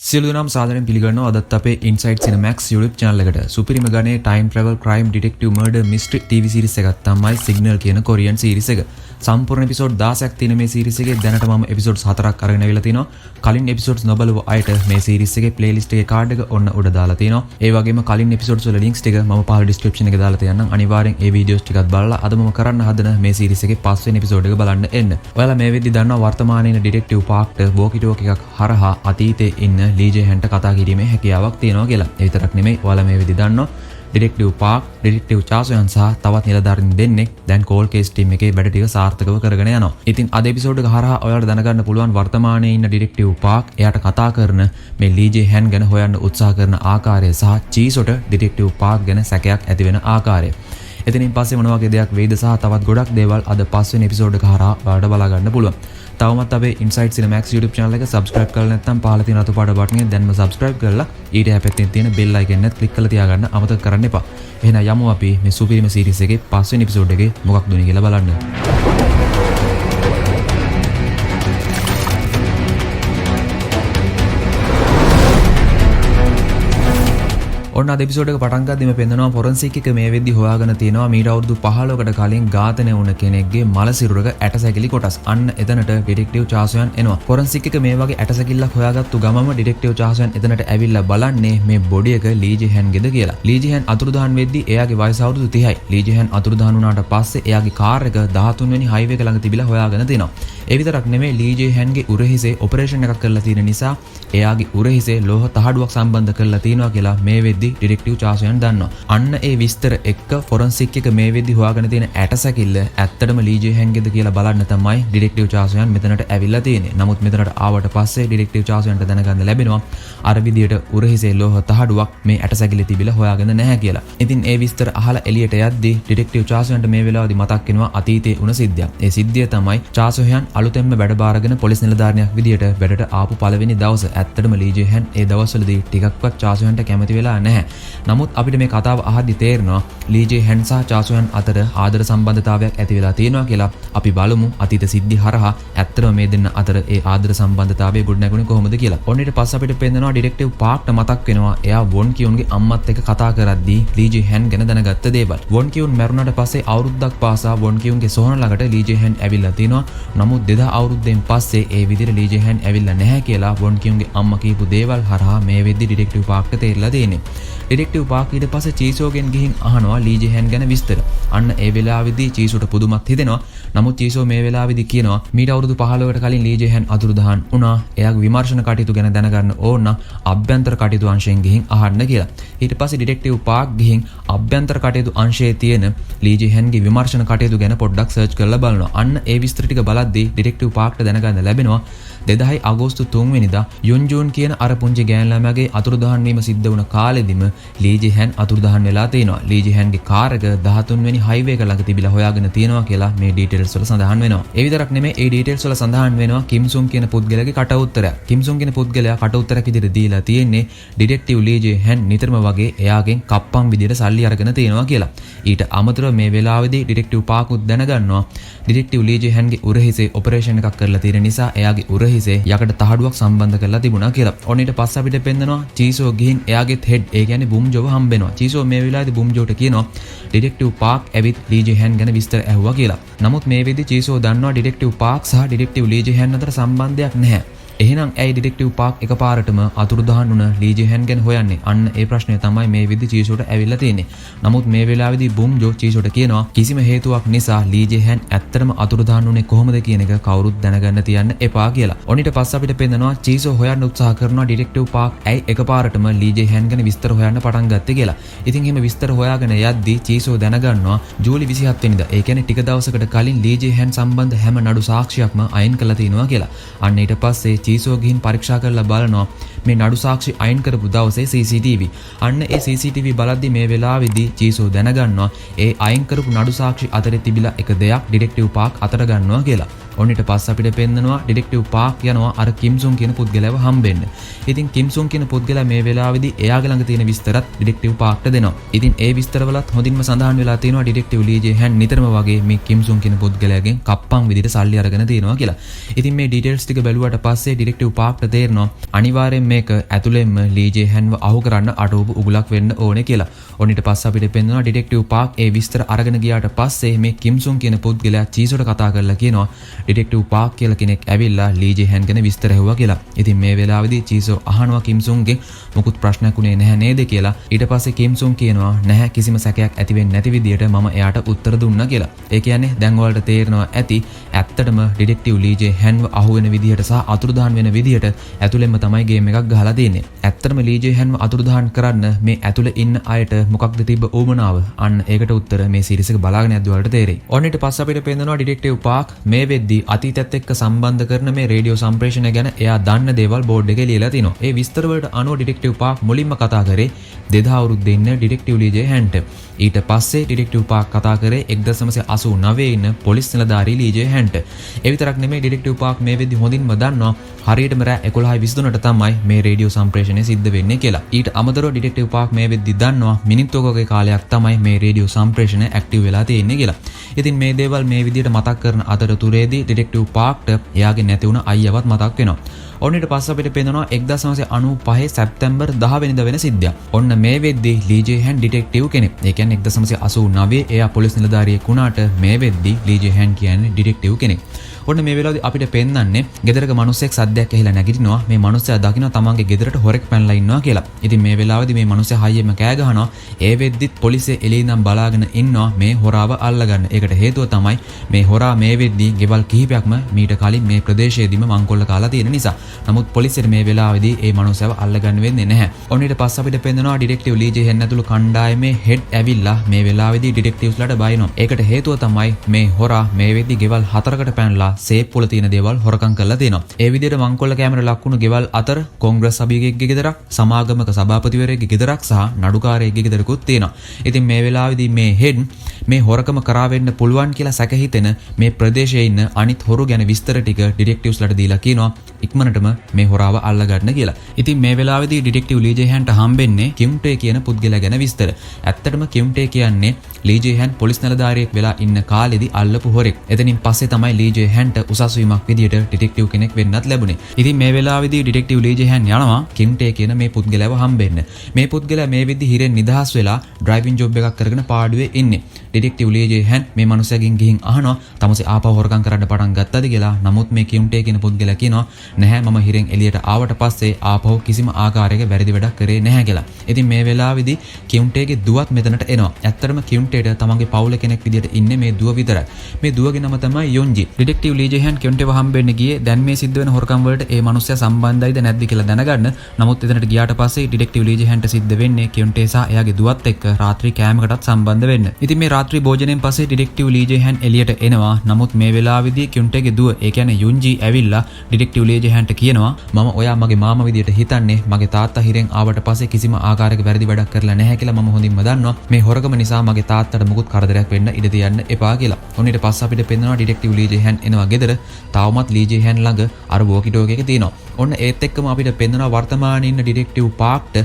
සියලු දෙනාම සාදරයෙන් පිළිගන්නවා අදත් අපේ Inside Cinemax YouTube channel එකට. සුපිරිම ගණේ time travel crime detective murder mystery TV series එකක් තමයි Signal කියන Korean series එක. සම්පූර්ණ එපිසෝඩ් 16ක් තියෙන මේ series එකේ දැනට මම එපිසෝඩ්ස් 4ක් අරගෙන අවිලා තිනවා. කලින් එපිසෝඩ්ස් නොබලව අයට මේ series එකේ playlist එකේ card එක ඔන්න උඩ දාලා තිනවා. ඒ වගේම කලින් එපිසෝඩ්ස් වල links ටික මම පහළ description එකේ දාලා තියන්නම්. අනිවාර්යෙන් ඒ videos ටිකත් බලලා අද මම කරන්න හදන මේ series එකේ 5 වෙනි එපිසෝඩ් එක බලන්න එන්න. ඔයාලා මේ වෙද්දි දන්නවා වර්තමානයේ ඉන්න detective පාක්ට walkie talkie එකක් හරහා අතීතයේ ඉන්න ලී ජේ-හැන්ට කතා කිරීමේ හැකියාවක් තියෙනවා කියලා. ඒ විතරක් නෙමෙයි ඔයාලා මේ වෙද්දි දන්නවා ඩිටෙක්ටිව් පාක්, ඩිටෙක්ටිව් චාසෝයන් සහ තවත් නිලධාරීන් දෙන්නෙක් දැන් කෝල් කේස් ටීම් එකේ වැඩ ටික සාර්ථකව කරගෙන යනවා. ඉතින් අද එපිසෝඩ් එක හරහා ඔයාලට දැනගන්න පුළුවන් වර්තමානයේ ඉන්න ඩිටෙක්ටිව් පාක් එයාට කතා කරන මේ ලී ජේ-හැන් ගැන හොයන්න උත්සාහ කරන ආකාරය සහ චීසොට ඩිටෙක්ටිව් පාක් ගැන සැකයක් ඇති වෙන ආකාරය. එතනින් පස්සේ මොන වගේ දෙයක් වෙයිද සහ තවත් ගොඩක් දේවල් අද 5 වෙනි එපිසෝඩ් එක හරහා ඔයාලට බලා ගන්න පුළුවන්. තවමත් අපේ Inside Cinemax YouTube channel එක subscribe කරලා නැත්නම් පහළ තියෙන අතු පාට බටන් එක දැන්ම subscribe කරලා ඊට හැපැත්තෙන් තියෙන bell icon එකත් click කරලා තියාගන්න අමතක කරන්න එපා. එහෙනම් යමු අපි මේ සුපිරිම series එකේ 5 වෙනි episode එකේ මොකක්ද උනේ කියලා බලන්න. ඔන්න අද එපිසෝඩ් එක පටන් ගද්දිම පෙන්නනවා ෆොරන්සික් එක මේ වෙද්දි හොයාගෙන තියෙනවා මීට අවුරුදු 15කට කලින් ඝාතනය වුණ කෙනෙක්ගේ මල සිරුරක ඇටසැකිලි කොටස්. අන්න එතනට ඩිටෙක්ටිව් චාසෝයන් එනවා. ෆොරන්සික් එක මේ වගේ ඇටසැකිල්ලක් හොයාගත්තු ගමම ඩිටෙක්ටිව් චාසෝයන් එතනට ඇවිල්ලා බලන්නේ මේ බොඩි එක ලී ජේ-හැන්ගේද කියලා. ලී ජේ-හැන් අතුරුදහන් වෙද්දි එයාගේ වයස අවුරුදු 30යි. ලී ජේ-හැන් අතුරුදහන් වුණාට පස්සේ එයාගේ කාර් එක 13 වෙනි හයිවේ එක ළඟ තිබිලා හොයාගෙන තිනවා. ඒ විතරක් නෙමෙයි ලී ජේ-හැන්ගේ උරහිසේ ඔපරේෂන් එකක් කරලා තියෙන නිසා එයාගේ උරහිසේ ලෝහ තහඩුවක් සම්බන්ධ කරලා තිනවා කියලා මේ වෙද්දි ඩිටෙක්ටිව් චාසෝයන් දන්නවා. අන්න ඒ විස්තර එක්ක ෆොරන්සික් එක මේ වෙද්දි හොයාගෙන තියෙන ඇටසැකිල්ල ඇත්තටම ලී ජේ-හැන්ගේද කියලා බලන්න තමයි ඩිටෙක්ටිව් චාසෝයන් මෙතනට ඇවිල්ලා තියෙන්නේ. නමුත් මෙතනට ආවට පස්සේ ඩිටෙක්ටිව් චාසෝයන්ට දැනගන්න ලැබෙනවා අර විදියට උරහිසේ ලෝහ තහඩුවක් මේ ඇටසැකිල්ලේ තිබිලා හොයාගෙන නැහැ කියලා. ඉතින් ඒ විස්තර අහලා එළියට යද්දී ඩිටෙක්ටිව් චාසෝයන්ට මේ වෙලාවේදී මතක් වෙනවා අතීතයේ වුණ සිද්ධියක්. ඒ සිද්ධිය තමයි චාසෝයන් අලුතෙන්ම වැඩ බාරගෙන පොලිස් නිලධාරියෙක් විදියට වැඩට ආපු පළවෙනි දවස. ඇත්තටම ලී ජේ-හැන් ඒ දවස්වලදී ටිකක්වත් චාසෝයන්ට කැමති වෙලා නැහැ. නමුත් අපිට මේ කතාව අහද්දි තේරෙනවා ලී ජේ-හැන් සහ චාසෝයන් අතර ආදර සම්බන්ධතාවයක් ඇති වෙලා තියෙනවා කියලා. අපි බලමු අතීත සිද්ධි හරහා ඇත්තටම මේ දෙන්න අතර ඒ ආදර සම්බන්ධතාවය ගොඩනැගුණේ කොහොමද කියලා. ඔන්න ඊට පස්සේ අපිට පේනවා ඩිටෙක්ටිව් පාක්ට මතක් වෙනවා එයා වොන් කියුන්ගේ අම්මත් එක්ක කතා කරද්දී ලී ජේ-හැන් ගැන දැනගත්ත දේවල්. වොන් කියුන් මැරුණාට පස්සේ අවුරුද්දක් පාසා වොන් කියුන්ගේ සොහන ළඟට ලී ජේ-හැන් ඇවිල්ලා තිනවා. නමුත් 2000 අවුරුද්දෙන් පස්සේ ඒ විදිහට ලී ජේ-හැන් ඇවිල්ලා නැහැ කියලා වොන් කියුන්ගේ අම්මා කියපු දේවල් හරහා මේ වෙද්දි ඩිටෙක්ටිව් පාක්ට තේරිලා තියෙන්නේ. ඩිටෙක්ටිව් පාක් ඊට පස්සේ චීසෝගෙන් ගිහින් අහනවා ලී ජේ-හැන් ගැන විස්තර. අන්න ඒ වෙලාවේදී චීසෝට පුදුමත් හිතෙනවා. නමුත් චීසෝ මේ වෙලාවේදී කියනවා මීට අවුරුදු 15කට කලින් ලී ජේ-හැන් අතුරුදහන් වුණා. එයාගේ විමර්ශන කටයුතු ගැන දැනගන්න ඕන නම් අභ්‍යන්තර කටයුතු අංශයෙන් ගිහින් අහන්න කියලා. ඊට පස්සේ ඩිටෙක්ටිව් පාක් ගිහින් අභ්‍යන්තර කටයුතු අංශයේ තියෙන ලී ජේ-හැන්ගේ විමර්ශන කටයුතු ගැන පොඩ්ඩක් සර්ච් කරලා බලනවා. අන්න ඒ විස්තර ටික බලද්දී ඩිටෙක්ටිව් පාක්ට දැනගන්න ලැබෙනවා 2000 අගෝස්තු 3 වෙනිදා යොන්ජෝන් කියන අර පුංචි ගෑන් ළමයාගේ අතුරුදහන් වීම සිද්ධ වුණ කාලෙදිම ලී ජේ-හැන් අතුරුදහන් වෙලා තියෙනවා. ලී ජේ-හැන්ගේ කාර් එක 13 වෙනි හයිවේ එක ළඟ තිබිලා හොයාගෙන තියෙනවා කියලා මේ ඩීටේල්ස් වල සඳහන් වෙනවා. ඒ විතරක් නෙමෙයි ඒ ඩීටේල්ස් වල සඳහන් වෙනවා කිම් සුන් කියන පුද්ගලයාගේ කට උත්තරයක්. කිම් සුන් කියන පුද්ගලයා කට උත්තරයක් විදිහට දීලා තියෙන්නේ ඩිටෙක්ටිව් ලී ජේ-හැන් නිතරම වගේ එයාගෙන් කප්පම් විදිහට සල්ලි අරගෙන තියෙනවා කියලා. ඊට අමතරව මේ වෙලාවේදී ඩිටෙක්ටිව් පාකුත් දැනගන්නවා ඩිටෙක්ටිව් ලී ජේ-හැන්ගේ උරහිසේ ඔපරේෂන් එකක් කරලා තියෙන නිසා එයාගේ උරහිසේ යකඩ තහඩුවක් සම්බන්ධ කරලා තිබුණා කියලා. ඔන්න ඊට පස්සේ අපිට පෙන්නනවා චීසෝ ගිහින් එයාගේත් හෙඩ් ඒ කියන්නේ බුම්ජෝව හම්බෙනවා. චීසෝ මේ වෙලාවේදී බුම්ජෝට කියනවා ඩිටෙක්ටිව් පාක් ඇවිත් ලී ජේ-හැන් ගැන විස්තර ඇහුවා කියලා. නමුත් මේ වෙද්දි චීසෝ දන්නවා ඩිටෙක්ටිව් පාක් සහ ඩිටෙක්ටිව් ලී ජේ-හැන් අතර සම්බන්ධයක් නැහැ. එහෙනම් ඇයි ඩිටෙක්ටිව් පාක් එකපාරටම අතුරුදහන් වුණ ලී ජේ-හැන් ගැන හොයන්නේ? අන්න ඒ ප්‍රශ්නය තමයි මේ විදි චීසෝට ඇවිල්ලා තියෙන්නේ. නමුත් මේ වෙලාවේදී බුම්ජෝ චීසෝට කියනවා කිසිම හේතුවක් නිසා ලී ජේ-හැන් ඇත්තටම අතුරුදහන් වුණේ කොහොමද කියන එක කවුරුත් දැනගන්න තියන්න එපා කියලා. ඔන්න ඊට පස්සේ අපිට පේනවා චීසෝ හොයන්න උත්සාහ කරනවා ඩිටෙක්ටිව් පාක් ඇයි එකපාරටම ලී ජේ-හැන් ගැන විස්තර හොයන්න පටන් ගත්තේ කියලා. ඉතින් එහෙම විස්තර හොයාගෙන යද්දී චීසෝ දැනගන්නවා ජූලි 27 වෙනිදා ඒ කියන්නේ ටික දවසකට කලින් ලී ජේ-හැන් සම්බන්ධ හැම නඩු සාක්ෂියක්ම අයින් කරලා තිනවා කියලා. අන්න ඊට පස්සේ චීසෝ ගිහින් පරීක්ෂා කරලා බලනවා මේ නඩු සාක්ෂි අයින් කරපු දවසේ CCTV. අන්න ඒ CCTV බලද්දි මේ වෙලාවේදී චීසෝ දැනගන්නවා ඒ අයින් කරපු නඩු සාක්ෂි අතරේ තිබිලා එක දෙයක් ඩිටෙක්ටිව් පාක් අතට ගන්නවා කියලා. ඔන්න ඊට පස්සේ අපිට පෙන්නනවා ඩිටෙක්ටිව් පාක් යනවා අර කිම්සුන් කියන පුද්ගලයාව හම්බෙන්න. ඉතින් කිම්සුන් කියන පුද්ගලයා මේ වෙලාවේදී එයාගේ ළඟ තියෙන විස්තරත් ඩිටෙක්ටිව් පාක්ට දෙනවා. ඉතින් ඒ විස්තරවලත් හොඳින්ම සඳහන් වෙලා තියෙනවා ඩිටෙක්ටිව් ලී ජේ හැන් නිතරම වගේ මේ කිම්සුන් කියන පුද්ගලයාගෙන් කප්පම් විදිහට සල්ලි අරගෙන තියෙනවා කියලා. ඉතින් මේ ඩීටේල්ස් ටික බැලුවට පස්සේ ඩිටෙක්ටිව් පාක්ට තේරෙනවා අනිවාර්යෙන් මේක ඇතුළෙන්ම ලී ජේ හැන්ව අහු කරන්න අටවපු උගලක් වෙන්න ඕනේ කියලා. ඔන්න ඊට පස්සේ අපිට පෙන්නනවා ඩිටෙක්ටිව් පාක් ඒ විස්තර අරගෙන ගියාට පස්සේ මේ කිම්සුන් කියන පුද්ගලයා චීසොට කතා කරලා කියනවා ඩිටෙක්ටිව් පාක් කියලා කෙනෙක් ඇවිල්ලා ලී ජේ හැන් ගැන විස්තර ඇහුවා කියලා. ඉතින් මේ වෙලාවේදී චීසෝ අහනවා කිම්සුන්ගෙන් මොකුත් ප්‍රශ්නයක් උනේ නැහැ නේද කියලා. ඊට පස්සේ කිම්සුන් කියනවා නැහැ කිසිම සැකයක් ඇති වෙන්නේ නැති විදියට මම එයාට උත්තර දුන්නා කියලා. ඒ කියන්නේ දැන් ඔයාලට තේරෙනවා ඇති ඇත්තටම ඩිටෙක්ටිව් ලී ජේ හැන්ව අහු වෙන විදියට සහ අතුරුදහන් වෙන විදියට ඇතුළෙන්ම තමයි ගේම් එකක් ගහලා තියෙන්නේ. ඇත්තටම ලී ජේ හැන්ව අතුරුදහන් කරන්න මේ ඇතුළේ ඉන්න අයට මොකක්ද තිබ්බ ඕමනාව? අන්න ඒකට උත්තර මේ සීරීස් එක බලාගෙන යද්දී ඔයාලට තේරෙයි. ඔන්න ඊට පස්සේ අපිට පෙන්නනවා ඩිටෙක්ටිව් පාක් මේ වෙද්දී අතීතයත් එක්ක සම්බන්ධ කරන මේ රේඩියෝ සම්ප්‍රේෂණය ගැන එයා දන්න දේවල් බෝඩ් එකේ ලියලා තිනවා. ඒ විස්තර වලට අනුව ඩිටෙක්ටිව් පාක් මුලින්ම කතා කරේ 2000 අවුරුද්දේ ඉන්න ඩිටෙක්ටිව් ලී ජේ හැන්ට. ඊට පස්සේ ඩිටෙක්ටිව් පාක් කතා කරේ 1989 ඉන්න පොලිස් නිලධාරී ලී ජේ හැන්ට. ඒ විතරක් නෙමෙයි ඩිටෙක්ටිව් පාක් මේ වෙද්දී හොඳින්ම දන්නවා හරියටම රෑ 11:23ට තමයි මේ රේඩියෝ සම්ප්‍රේෂණය සිද්ධ වෙන්නේ කියලා. ඊට අමතරව ඩිටෙක්ටිව් පාක් මේ වෙද්දී දන්නවා මිනිත්තුවකගේ කාලයක් තමයි මේ රේඩියෝ සම්ප්‍රේෂණය ඇක්ටිව් වෙලා තියෙන්නේ කියලා. ඉතින් මේ දේවල් මේ විදිහට මතක් කරන අතරතුරේදී ඩිටෙක්ටිව් පාක්ට එයාගේ නැති වුණ අයියවත් මතක් වෙනවා. ඔන්න ඊට පස්සේ අපිට පේනවා 1995 සැප්තැම්බර් 10 වෙනිදා වෙන සිද්ධියක්. ඔන්න මේ වෙද්දී ලී ජේ හැන් ඩිටෙක්ටිව් කෙනෙක්. ඒ කියන්නේ 1989 එයා පොලිස් නිලධාරියෙක් වුණාට මේ වෙද්දී ලී ජේ හැන් කියන්නේ ඩිටෙක්ටිව් කෙනෙක්. ඔන්න මේ වෙලාවේදී අපිට පෙන්නන්නේ ගෙදරක මිනිස්සෙක් සද්දයක් ඇහිලා නැගිටිනවා. මේ මිනිස්සයා දකින්න තමන්ගේ ගෙදරට හොරෙක් පැනලා ඉන්නවා කියලා. ඉතින් මේ වෙලාවේදී මේ මිනිස්සයා හයියෙම කෑ ගහනවා. ඒ වෙද්දිත් පොලිසිය එළියේ ඉඳන් බලාගෙන ඉන්නවා මේ හොරාව අල්ලගන්න. ඒකට හේතුව තමයි මේ හොරා මේ වෙද්දී ගෙවල් කිහිපයක්ම මීට කලින් මේ ප්‍රදේශයේදීම මංකොල්ල කාලා තියෙන නිසා. නමුත් පොලිසියට මේ වෙලාවේදී මේ මිනිස්සයව අල්ලගන්න වෙන්නේ නැහැ. ඔන්න ඊට පස්සේ අපිට පෙන්නනවා ඩිටෙක්ටිව් ලී ජේ හැන් ඇතුළු කණ්ඩායමේ හෙඩ් ඇවිල්ලා මේ වෙලාවේදී ඩිටෙක්ටිව්ස්ලාට බයිනවා. ඒකට හේතුව තමයි මේ හොරා මේ වෙද්දී ගෙවල් 4කට පැනලා සේප් වල තියෙන දේවල් හොරකම් කරලා තියෙනවා. ඒ විදිහට මංකොල්ල කැමරේ ලක්වුණු ගෙවල් අතර කොංග්‍රස් සභිකයෙක්ගේ ගෙදරක්, සමාගමක සභාපතිවරයෙක්ගේ ගෙදරක් සහ නඩුකාරයෙක්ගේ ගෙදරකුත් තියෙනවා. ඉතින් මේ වෙලාවේදී මේ හෙඩ් මේ හොරකම කරා වෙන්න පුළුවන් කියලා සැක හිතෙන මේ ප්‍රදේශයේ ඉන්න අනිත් හොරු ගැන විස්තර ටික ඩිටෙක්ටිව්ස්ලාට දීලා කියනවා ඉක්මනටම මේ හොරාව අල්ලගන්න කියලා. ඉතින් මේ වෙලාවේදී ඩිටෙක්ටිව් ලී ජේ හැන්ට හම්බෙන්නේ කිම්ටේ කියන පුද්ගලයා ගැන විස්තර. ඇත්තටම කිම්ටේ කියන්නේ ලී ජේ හැන් පොලිස් නිලධාරියෙක් වෙලා ඉන්න කාලෙදී අල්ලපු හොරෙක්. එතනින් පස්සේ තමයි ලී ජේ හැන්ට උසස් වීමක් විදියට ඩිටෙක්ටිව් කෙනෙක් වෙන්නත් ලැබුණේ. ඉතින් මේ වෙලාවේදී ඩිටෙක්ටිව් ලී ජේ හැන් යනවා කිම්ටේ කියන මේ පුද්ගලයාව හම්බෙන්න. මේ පුද්ගලයා මේ විදිහ හිරෙන් නිදහස් වෙලා ඩ්‍රයිවිං ජොබ් එකක් කරගෙන පාඩුවේ ඉන්නේ. ඩිටෙක්ටිව් ලී ජේ හැන් මේ මනුස්සයාගෙන් ගිහින් අහනවා තමසේ ආපහු හොරකම් කරන්න පටන් ගත්තද කියලා. නමුත් මේ කිම්ටේ කියන පුද්ගලයා කියනවා නැහැ මම හිරෙන් එළියට ආවට පස්සේ ආපහු කිසිම ආකාරයක වැරදි වැඩක් කරේ නැහැ කියලා. ඉතින් මේ වෙලාවේදී කිම්ටේගේ දුවත් මෙතනට එනවා. ඇත්තටම කිම්ටේට තමන්ගේ පවුල කෙනෙක් විදියට ඉන්නේ මේ දුව විතරයි. මේ දුවගේ නම තමයි යොන්ජි. ඩිටෙක්ටිව් ලී ජේ හැන් කිම්ටේව හම්බෙන්න ගියේ දැන් මේ සිද්ධ වෙන හොරකම් වලට ඒ මනුස්සයා සම්බන්ධයිද නැද්ද කියලා දැනගන්න. නමුත් එතනට ගියාට පස්සේ ඩිටෙක්ටිව් ලී ජේ හැන්ට සිද්ධ වෙන්නේ කිම්ටේ සහ එයාගේ දුවත් එක්ක රාත්‍රී කෑමකටත් සම්බන්ධ වෙන්න. ඉතින් මේ රාත්‍රී භෝජනයෙන් පස්සේ ඩිටෙක්ටිව් ලී ජේ හැන් එළියට එනවා. නමුත් මේ වෙලාවේදී කිම්ටේගේ දුව ඒ කියන්නේ යොන්ජි ඇවිල්ලා ඩිටෙක්ටිව් ලී ජේ හැන්ට කියනවා මම ඔයා මගේ මාමා විදියට හිතන්නේ මගේ තාත්තා හිරෙන් ආවට පස්සේ කිසිම ආකාරයක වැරදි වැඩක් කරලා නැහැ කියලා මම හොඳින්ම දන්නවා. මේ හොරකම නිසා මගේ තාත්තට මුකුත් කරදරයක් වෙන්න ඉඩ තියන්න එපා කියලා. ඔන්න ඊට පස්සේ අපිට පෙන්නනවා ඩිටෙක්ටිව් ලී ජේ හැන් එනවා ගෙදර. තාවමත් ලී ජේ හැන් ළඟ අර වෝකි ටෝකි එක තියෙනවා. ඔන්න ඒත් එක්කම අපිට පෙන්නනවා වර්තමානයේ ඉන්න ඩිටෙක්ටිව් පාක්ට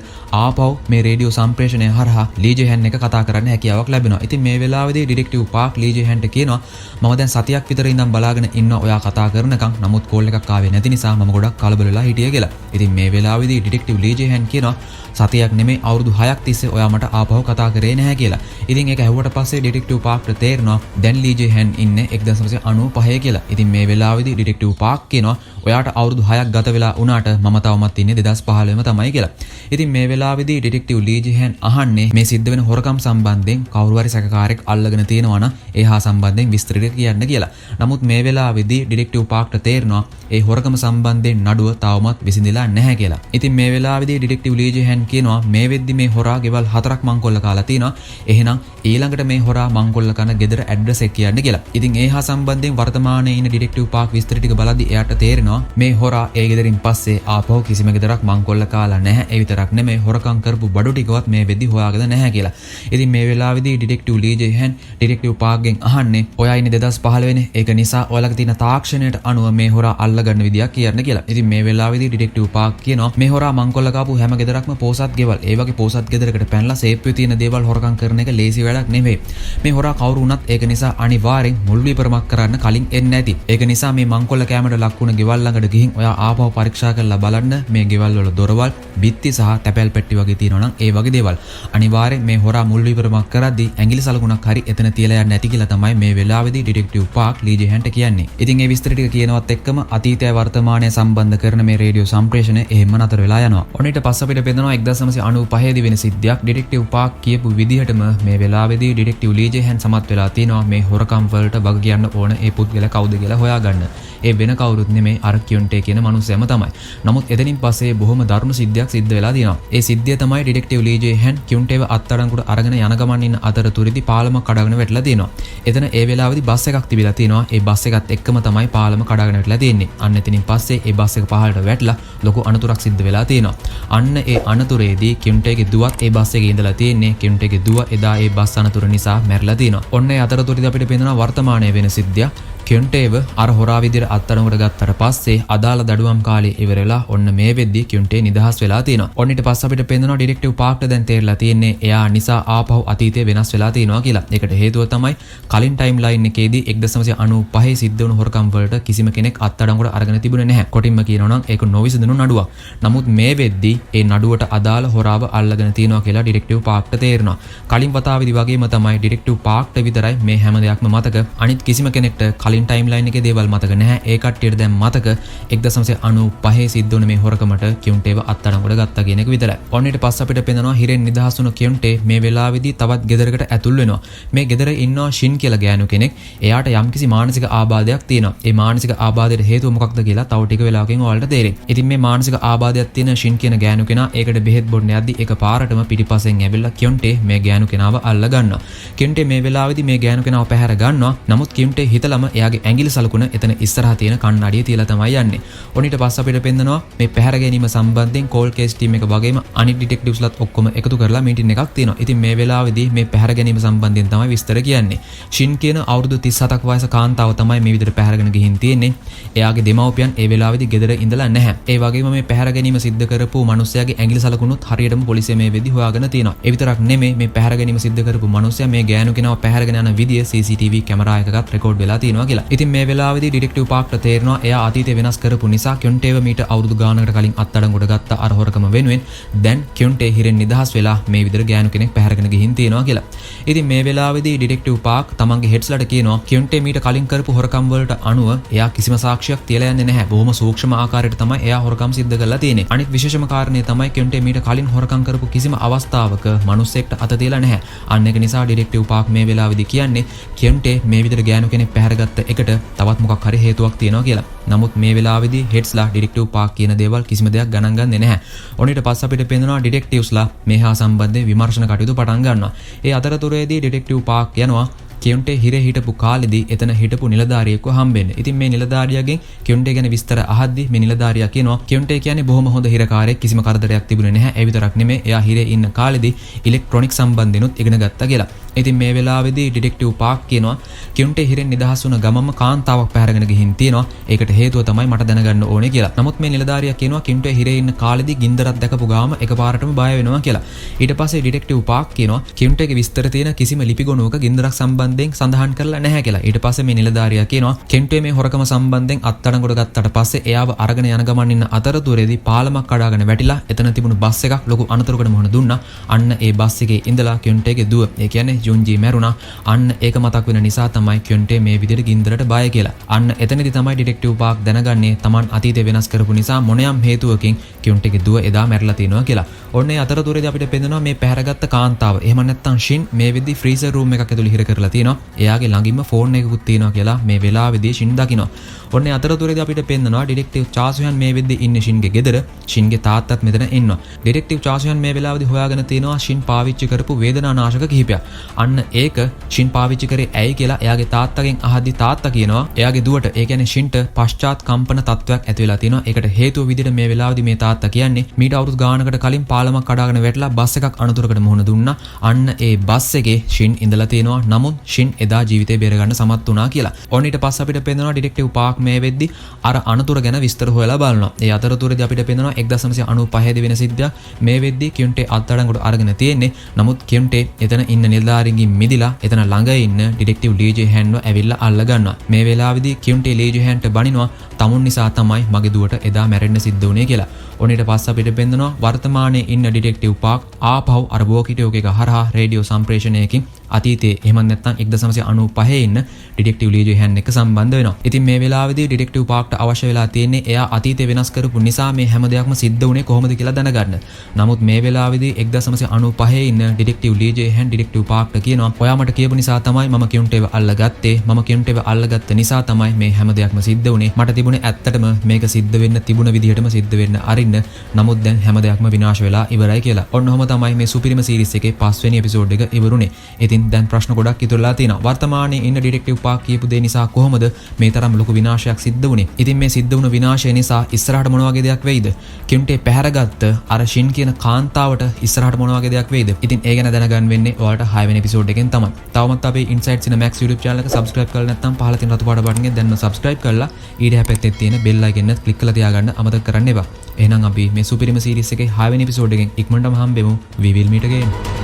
ආපහු මේ රේඩියෝ සම්ප්‍රේෂණය හරහා ලී ජේ හැන් එක කතා කරන්න හැකියාවක් ලැබෙනවා. ඉතින් මේ වෙලාවේදී ඩිටෙක්ටිව් පාක් ලී ජේ හැන්ට කියනවා මම දැන් සතියක් විතර ඉඳන් බලාගෙන ඉන්නවා ඔයා කතා කරනකම්. නමුත් කෝල් එකක් ආවේ නැති නිසා මම ගොඩක් කලබල වෙලා හිටියේ කියලා. ඉතින් මේ වෙලාවේදී ඩිටෙක්ටිව් ලී ජේ හැන් කියනවා සතියක් නෙමෙයි අවුරුදු 6ක් තිස්සේ ඔයා මට ආපහු කතා කරේ නැහැ කියලා. ඉතින් ඒක ඇහුවට පස්සේ ඩිටෙක්ටිව් පාක්ට තේරෙනවා දැන් ලී ජේ හැන් ඉන්නේ 1995 කියලා. ඉතින් මේ වෙලාවේදී ඩිටෙක්ටිව් පාක් කියනවා ඔයාට අවුරුදු 6ක් ගත වෙලා වුණාට මම තවමත් ඉන්නේ 2015ම තමයි කියලා. ඉතින් මේ වෙලාවේදී ඩිටෙක්ටිව් ලී ජේ හැන් අහන්නේ මේ සිද්ධ වෙන හොරකම් සම්බන්ධයෙන් කවුරු හරි සැකකාරයෙක් අල්ලගෙන තියෙනවා නම් ඒ හා සම්බන්ධයෙන් විස්තරයක් කියන්න කියලා. නමුත් මේ වෙලාවේදී ඩිටෙක්ටිව් පාක්ට තේරෙනවා ඒ හොරකම සම්බන්ධයෙන් නඩුව තවමත් විසඳිලා නැහැ කියලා. ඉතින් මේ වෙලාවේදී ඩිටෙක්ටිව් ලී ජේ හැන් කියනවා මේ වෙද්දි මේ හොරා ගෙවල් 4ක් මංකොල්ල කාලා තිනවා. එහෙනම් ඊළඟට මේ හොරා මංකොල්ල කන ගෙදර ඇඩ්‍රස් එක කියන්න කියලා. ඉතින් ඒ හා සම්බන්ධයෙන් වර්තමානයේ ඉන්න ඩිටෙක්ටිව් පාක් විස්තර ටික බලද්දි එයාට තේරෙනවා මේ හොරා ඒ ගෙදරින් පස්සේ ආපහු කිසිම ගෙදරක් මංකොල්ල කාලා නැහැ. ඒ විතරක් නෙමෙයි හොරකම් කරපු බඩු ටිකවත් මේ වෙද්දි හොයාගෙන නැහැ කියලා. ඉතින් මේ වෙලාවේදී ඩිටෙක්ටිව් ලී ජේ හෙන් ඩිටෙක්ටිව් පාක්ගෙන් අහන්නේ ඔයා ඉන්නේ 2015 වෙනේ. ඒක නිසා ඔයාලගේ තියෙන තාක්ෂණයට අනුව මේ හොරා අල්ලගන්න විදියක් කියන්න කියලා. ඉතින් මේ වෙලාවේදී ඩිටෙක්ටිව් පාක් කියනවා මේ හොරා මංකොල්ල කාපු හැම ගෙදරක්ම පෝසත් ගෙවල්. ඒ වගේ පෝසත් ගෙදරකට පැනලා සේප්පුවේ තියෙන දේවල් හොරකම් කරන එක ලේසි වැඩක් නෙවෙයි. මේ හොරා කවුරු වුණත් ඒක නිසා අනිවාර්යෙන් මුල් විපරමක් කරන්න කලින් එන්නේ නැති. ඒක නිසා මේ මංකොල්ල කැමරට ලක් වුණ ගෙවල් ළඟට ගිහින් ඔයා ආපහු පරීක්ෂා කරලා බලන්න මේ ගෙවල් වල දොරවල්, බිත්ති සහ තැපැල් පෙට්ටි වගේ තියෙනවා නම් ඒ වගේ දේවල්. අනිවාර්යෙන් මේ හොරා මුල් විපරමක් කරද්දී ඇඟිලි සලකුණක් හරි එතන තියලා යන්නේ නැති කියලා තමයි මේ වෙලාවේදී ඩිටෙක්ටිව් පාක් ලීජේ හැන්ට කියන්නේ. ඉතින් මේ විස්තර ටික කියනවත් එක්කම අතීතය වර්තමානය සම්බන්ධ කරන මේ රේඩියෝ සම්ප්‍රේෂණය එහෙම නතර වෙලා යනවා. ඔන්න ඊට පස්ස අපිට පෙන්නනවා 1995 දී වෙන සිද්ධියක්. ඩිටෙක්ටිව් පාක් කියපු විදිහටම මේ වෙලාවේදී ඩිටෙක්ටිව් ලීජේ හැන් සමත් වෙලා තිනවා මේ හොරකම් වලට වග කියන්න ඕන ඒ පුද්ගලයා කවුද කියලා හොයාගන්න. ඒ වෙන කවුරුත් නෙමෙයි අර කියොන්ටේ කියන මනුස්සයම තමයි. නමුත් එතනින් පස්සේ බොහොම දරුණු සිද්ධියක් සිද්ධ වෙලා තියෙනවා. ඒ සිද්ධිය තමයි ඩිටෙක්ටිව් ලීජේ හැන් කියොන්ටේව අත්අඩංගුවට අරගෙන යන ගමන් ඉන්න අතරතුරේදී පාලම කඩගෙන වැටලා තියෙනවා. එතන ඒ වෙලාවේදී බස් එකක් තිබිලා තියෙනවා. ඒ බස් එකත් එක්කම තමයි පාලම කඩගෙන වැටලා තියෙන්නේ. අන්න එතනින් පස්සේ ඒ බස් එක පහළට වැටලා ලොකු අනතුරක් සිද්ධ වෙලා තියෙනවා. අන්න ඒ අනතුරේදී කියොන්ටේගේ දුවත් ඒ බස් එකේ ඉඳලා තියෙන්නේ. කියොන්ටේගේ දුව එදා ඒ බස් අනතුර නිසා මැරිලා තියෙනවා. ඔන්න ඒ අතරතුරේදී අපිට පේනවා වර්තමානයේ වෙන සිද්ධියක්. කියොන්ටේව අර හොරා විදිහට අත්අඩංගුවට ගත්තට පස්සේ අදාළ දඩුවම් කාලේ ඉවර වෙලා ඔන්න මේ වෙද්දී කියොන්ටේ නිදහස් වෙලා තියෙනවා. ඔන්න ඊට පස්සේ අපිට පේනවා ඩිටෙක්ටිව් පාක්ට දැන් තේරලා තියෙන්නේ එයා නිසා ආපහු අතීතයේ වෙනස් වෙලා තියෙනවා කියලා. ඒකට හේතුව තමයි කලින් ටයිම් ලයින් එකේදී 1995 සිද්ධ වුණු හොරකම් වලට කිසිම කෙනෙක් අත්අඩංගුවට අරගෙන තිබුණේ නැහැ. කොටින්ම කියනවා නම් ඒක නොවිසඳුණු නඩුවක්. නමුත් මේ වෙද්දී ඒ නඩුවට අදාළ හොරාව අල්ලගෙන තියෙනවා කියලා ඩිටෙක්ටිව් පාක්ට තේරෙනවා. කලින් වතාවේදී වගේම තමයි ඩිටෙක්ටිව් පාක්ට විතරයි මේ හැම දෙයක්ම මතක. අනිත් කිසිම කෙනෙක්ට කලින් ටයිම් ලයින් එකේ දේවල් මතක නැහැ. ඒ කට්ටියට දැන් මතක 1995 සිද්ධ වුණ මේ හොරකමට කියොන්ටේව අත්අඩංගුවට ගත්තා කියන එක විතරයි. ඔන්න ඊට පස්සේ අපිට පේනවා හිරෙන් නිදහස් වුණ කියොන්ටේ මේ වෙලාවේදී තවත් ගෙදරකට ඇතුල් වෙනවා. මේ ගෙදර ඉන්නවා ෂින් කියලා ගෑනු කෙනෙක්. එයාට යම්කිසි මානසික ආබාධයක් තියෙනවා. ඒ මානසික ආබාධයට හේතුව මොකක්ද කියලා තව ටික වෙලාවකින් ඔයාලට තේරෙයි. ඉතින් මේ මානසික ආබාධයක් තියෙන ෂින් කියන ගෑනු කෙනා ඒකට බෙහෙත් බොන්න යද්දි එකපාරටම පිටිපස්සෙන් ඇවිල්ලා කියොන්ටේ මේ ගෑනු කෙනාව අල්ල ගන්නවා. කියොන්ටේ මේ වෙලාවේදී මේ ගෑනු කෙනාව පැහැර ගන්නවා. නමුත් කියොන්ටේ හිතලම එයාගේ ඇඟිලි සලකුණ එතන ඉස්සරහා තියෙන කණ්ණාඩිය තියලා තමයි යන්නේ. ඔන්න ඊට පස්සේ අපිට පෙන්නනවා මේ පැහැර ගැනීම සම්බන්ධයෙන් කෝල් කේස් ටීම් එක වගේම අනිත් ඩිටෙක්ටිව්ස්ලාත් ඔක්කොම එකතු කරලා මීටින් එකක් තියෙනවා. ඉතින් මේ වෙලාවේදී මේ පැහැර ගැනීම සම්බන්ධයෙන් තමයි විස්තර කියන්නේ. ෂින් කියන අවුරුදු 37ක් වයස කාන්තාව තමයි මේ විදිහට පැහැරගෙන ගිහින් තියෙන්නේ. එයාගේ දෙමව්පියන් ඒ වෙලාවේදී ගෙදර ඉඳලා නැහැ. ඒ වගේම මේ පැහැර ගැනීම සිද්ධ කරපු මිනිහයාගේ ඇඟිලි සලකුණුත් හරියටම පොලිසිය මේ වෙද්දී හොයාගෙන තියෙනවා. ඒ විතරක් නෙමෙයි මේ පැහැර ගැනීම සිද්ධ කරපු මිනිහයා මේ ගෑනු කෙනාව පැහැරගෙන යන විදිය CCTV කැමරා එකකත් රෙකෝඩ් වෙලා තියෙනවා කියලා. ඉතින් මේ වෙලාවේදී ඩිටෙක්ටිව් පාක්ට තේරෙනවා එයා අතීතේ වෙනස් කරපු නිසා කියොන්ටේව මීට අවුරුදු ගානකට කලින් අත්අඩංගුවට ගත්ත අර හොරකම වෙනුවෙන් දැන් කියොන්ටේ හිරෙන් නිදහස් වෙලා මේ විදිහට ගෑනු කෙනෙක් පැහැරගෙන ගිහින් තියෙනවා කියලා. ඉතින් මේ වෙලාවේදී ඩිටෙක්ටිව් පාක් තමන්ගේ හෙඩ්ස්ලට කියනවා කියොන්ටේ මීට කලින් කරපු හොරකම් වලට අනුව එයා කිසිම සාක්ෂියක් තියලා යන්නේ නැහැ. බොහොම සූක්ෂම ආකාරයට තමයි එයා හොරකම් සිද්ධ කරලා තියෙන්නේ. අනිත් විශේෂම කාරණේ තමයි කියොන්ටේ මීට කලින් හොරකම් කරපු කිසිම අවස්ථාවක මිනිස්සෙක්ට අත තියලා නැහැ. අන්න ඒක නිසා ඩිටෙක්ටිව් පාක් මේ වෙලාවේදී කියන්නේ කියොන්ටේ මේ විදිහට ගෑනු කෙනෙක් පැහැරගත්ත එකට තවත් මොකක් හරි හේතුවක් තියෙනවා කියලා. නමුත් මේ වෙලාවේදී හෙඩ්ස්ලා ඩිටෙක්ටිව් පාක් කියන දේවල් කිසිම දෙයක් ගණන් ගන්නේ නැහැ. ඔන්න ඊට පස්සේ අපිට පේනවා ඩිටෙක්ටිව්ස්ලා මේ හා සම්බන්ධයෙන් විමර්ශන කටයුතු පටන් ගන්නවා. ඒ අතරතුරේදී ඩිටෙක්ටිව් පාක් යනවා කියොන්ටේ හිරේ හිටපු කාලෙදී එතන හිටපු නිලධාරියෙක්ව හම්බෙන්න. ඉතින් මේ නිලධාරියාගෙන් කියොන්ටේ ගැන විස්තර අහද්දි මේ නිලධාරියා කියනවා කියොන්ටේ කියන්නේ බොහොම හොඳ හිරකාරයෙක්, කිසිම කරදරයක් තිබුණේ නැහැ. ඒ විතරක් නෙමෙයි එයා හිරේ ඉන්න කාලෙදී ඉලෙක්ට්‍රොනික සම්බන්ධිනුත් ඉගෙන ගත්තා කියලා. ඉතින් මේ වෙලාවේදී ඩිටෙක්ටිව් පාක් කියනවා කියොන්ටේ හිරෙන් නිදහස් වුණ ගමම කාන්තාවක් පැහැරගෙන ගිහින් තියෙනවා. ඒකට හේතුව තමයි මට දැනගන්න ඕනේ කියලා. නමුත් මේ නිලධාරියා කියනවා කියොන්ටේ හිරේ ඉන්න කාලෙදී ගින්දරක් දැකපු ගාම එකපාරටම බය වෙනවා කියලා. ඊට පස්සේ ඩිටෙක්ටිව් පාක් කියනවා කියොන්ටේගේ විස්තර තියෙන කිසිම ලිපිගොනුවක ගින්දරක් සම්බන්ධයෙන් සඳහන් කරලා නැහැ කියලා. ඊට පස්සේ මේ නිලධාරියා කියනවා කියොන්ටේ මේ හොරකම සම්බන්ධයෙන් අත්අඩංගුවට ගත්තට පස්සේ එයාව අරගෙන යන ගමන් ඉන්න අතරතුරේදී පාලමක් කඩාගෙන වැටිලා එතන තිබුණු බස් එකක් ලොකු අනතුරකට මුහුණ දුන්නා. අන්න ඒ බස් එකේ ඉඳලා කියොන්ටේගේ දුව, ඒ කියන්නේ ජුන්ජී මැරුණා. අන්න ඒක මතක් වෙන නිසා තමයි කියොන්ටේ මේ විදිහට ගින්දරට බය කියලා. අන්න එතනදී තමයි ඩිටෙක්ටිව් පාක් දැනගන්නේ Taman අතීතේ වෙනස් කරපු නිසා මොනියම් හේතුවකින් කියොන්ටේගේ දුව එදා මැරිලා තියෙනවා කියලා. ඔන්න ඒ අතරතුරේදී අපිට පෙන්නනවා මේ පැහැරගත්ත කාන්තාව. එහෙම නැත්නම් ෂින් මේ වෙද්දී ෆ්‍රීසර් රූම් එකක් ඇතුළේ හිර කරලා තියෙනවා. එයාගේ ළඟින්ම ෆෝන් එකකුත් තියෙනවා කියලා මේ වෙලාවේදී ෂින් දකිනවා. ඔන්න ඒ අතරතුරේදී අපිට පෙන්නනවා ඩිටෙක්ටිව් චාසුයන් මේ වෙද්දී ඉන්නේ ෂින්ගේ ගෙදර. ෂින්ගේ තාත්තත් මෙතන ඉන්නවා. ඩිටෙක්ටිව් චාසුයන් මේ වෙලාවේදී හොයාගෙන තියෙනවා ෂින් පාවිච්චි කරපු වේදනානාශක කිහිපයක්. අන්න ඒක ෂින් පාවිච්චි කරේ ඇයි කියලා එයාගේ තාත්තගෙන් අහද්දි තාත්තා කියනවා එයාගේ දුවට, ඒ කියන්නේ ෂින්ට පශ්චාත් කම්පන තත්වයක් ඇති වෙලා තියෙනවා. ඒකට හේතුව විදිහට මේ වෙලාවේදී මේ තාත්තා කියන්නේ මීට අවුරුදු ගානකට කලින් පාලම පාලමක් කඩාගෙන වැටලා බස් එකක් අනතුරකට මුහුණ දුන්නා. අන්න ඒ බස් එකේ ෂින් ඉඳලා තියෙනවා. නමුත් ෂින් එදා ජීවිතේ බේර ගන්න සමත් වුණා කියලා. ඔන්න ඊට පස්සේ අපිට පේනවා ඩිටෙක්ටිව් පාක් මේ වෙද්දි අර අනතුර ගැන විස්තර හොයලා බලනවා. ඒ අතරතුරදී අපිට පේනවා 1995 දී වෙන සිද්ධියක් මේ වෙද්දි කියුන්ටේ අත්අඩංගුවට අරගෙන තියෙන්නේ. නමුත් කියුන්ටේ එතන ඉන්න නිලධාරීන්ගෙන් මිදිලා එතන ළඟ ඉන්න ඩිටෙක්ටිව් ලී ජේ හැන්ව ඇවිල්ලා අල්ල ගන්නවා. මේ වෙලාවේදී කියුන්ටේ ලී ජේ හැන්ට බනිනවා තමුන් නිසා තමයි මගේ දුවට එදා මැරෙන්න සිද්ධ වුණේ කියලා. ඔන්න ඊට පස්සේ අපිට පේනවා වර්තමානයේ ඉන්න ඩිටෙක්ටිව් පාක් ආපහු අර වෝකිටෝක එක හරහා රේඩියෝ සම්ප්‍රේෂණයකින් අතීතයේ එහෙම නැත්නම් 1995 ඉන්න ඩිටෙක්ටිව් ලී ජේ හැන් එක්ක සම්බන්ධ වෙනවා. ඉතින් මේ වෙලාවේදී ඩිටෙක්ටිව් පාක්ට අවශ්‍ය වෙලා තියෙන්නේ එයා අතීතේ වෙනස් කරපු නිසා මේ හැම දෙයක්ම සිද්ධ වුණේ කොහොමද කියලා දැනගන්න. නමුත් මේ වෙලාවේදී 1995 ඉන්න ඩිටෙක්ටිව් ලී ජේ හැන් ඩිටෙක්ටිව් පාක්ට කියනවා ඔයා මට කියපු නිසා තමයි මම කියුන්ටේව අල්ලගත්තේ. මම කියුන්ටේව අල්ලගත්ත නිසා තමයි මේ හැම දෙයක්ම සිද්ධ වුණේ. මට තිබුණේ ඇත්තටම මේක සිද්ධ වෙන්න තිබුණ විදිහටම සිද්ධ වෙන්න අරින්න. නමුත් දැන් හැම දෙයක්ම විනාශ වෙලා ඉවරයි කියලා. ඔන්න ඔහම තමයි මේ සුපිරිම සීරීස් එකේ 5 වෙනි එපිසෝඩ් එක ඉවරුනේ. ඉතින් දැන් ප්‍රශ්න ගොඩක් ඉතුරුලා තියෙනවා. වර්තමානයේ ඉන්න ඩිටෙක්ටිව් පාක් කියපු දේ නිසා කොහොමද මේ තරම් ලොකු විනාශයක් සිද්ධ වුණේ? ඉතින් මේ සිද්ධ වුණු විනාශය නිසා ඉස්සරහට මොන වගේ දෙයක් වෙයිද? කියුන්ටේ පැහැරගත්ත අර ෂින් කියන කාන්තාවට ඉස්සරහට මොන වගේ දෙයක් වෙයිද? ඉතින් ඒ ගැන දැනගන්න වෙන්නේ ඔයාලට 6 වෙනි එපිසෝඩ් එකෙන් තමයි. තවමත් අපේ Inside Cinemax YouTube channel එක subscribe කරලා නැත්නම් පහළ තියෙන රතු පාට බටන් එක දැන්ම subscribe කරලා ඊට හැපැත්තේ තියෙන bell icon එක click කරලා තියාගන්න අමතක කරන්න එපා. එහෙනම් අපි මේ සුපිරිම සීරීස් එකේ 6 වෙනි එපිසෝඩ් එකෙන් ඉක්මනටම හම්බෙමු. We will meet again.